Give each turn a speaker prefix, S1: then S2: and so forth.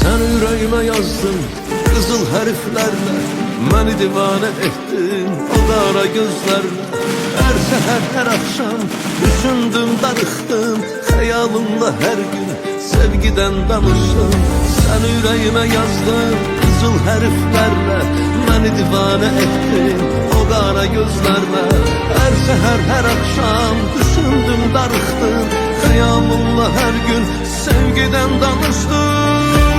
S1: Sen yüreğime yazdın kızıl hərflərlə, məni divanə etdin o qara gözlərlə. Hər səhər, hər axşam düşündüm, darıxdım, xəyalımda hər gün sevgidən danışdım. Sen yüreğime yazdın kızıl hərflərlə, məni divanə etdin o qara gözlərlə. Hər səhər, hər axşam düşündüm, darıxdım, xəyalımda hər gün sevgidən danışdım.